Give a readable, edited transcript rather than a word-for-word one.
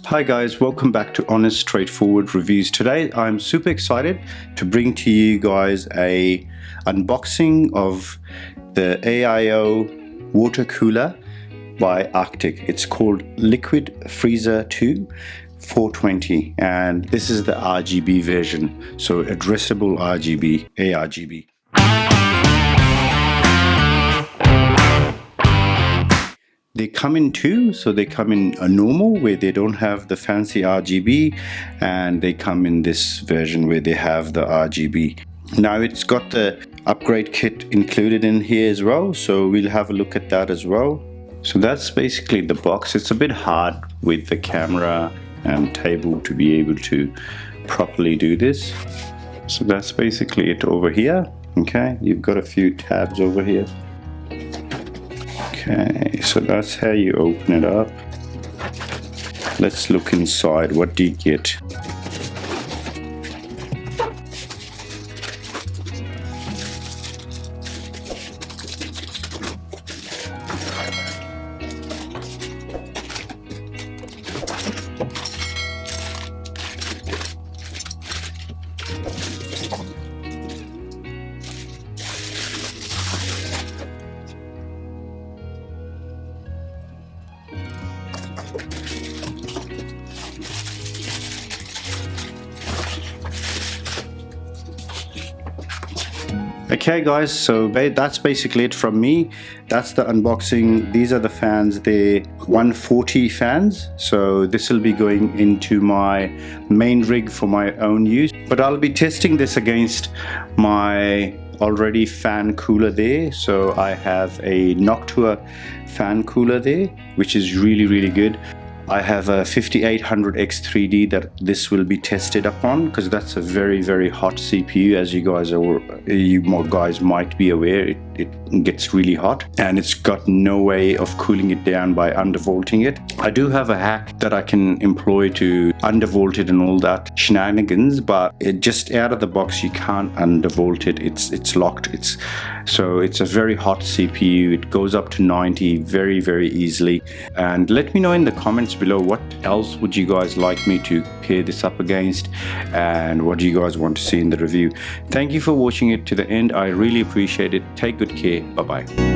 Hi guys, welcome back to Honest Straightforward Reviews. Today I'm super excited to bring to you guys a unboxing of the AIO water cooler by Arctic. It's called Liquid Freezer 2 420 and this is the RGB version, so addressable RGB, ARGB. They come in two, so they come in a normal where they don't have the fancy RGB, and they come in this version where they have the RGB. Now it's got the upgrade kit included in here as well, so we'll have a look at that as well. So that's basically the box. It's a bit hard with the camera and table to be able to properly do this. So that's basically it over here. Okay, you've got a few tabs over here. Okay, so that's how you open it up. Let's look inside. What do you get? Okay guys, so that's basically it from me. That's the unboxing. These are the fans. They're 140 fans, so this will be going into my main rig for my own use, but I'll be testing this against my already fan cooler there. So I have a Noctua fan cooler there, which is really good. I have a 5800X3D that this will be tested upon, because that's a very hot CPU. As you guys might be aware, it gets really hot and it's got no way of cooling it down by undervolting it. I do have a hack that I can employ to undervolt it and all that shenanigans, but it just out of the box you can't undervolt it. It's locked. So it's a very hot CPU. It goes up to 90 very easily. And let me know in the comments below, what else would you guys like me to pair this up against, and what do you guys want to see in the review. Thank you for watching it to the end. I really appreciate it. Take good care. Bye bye.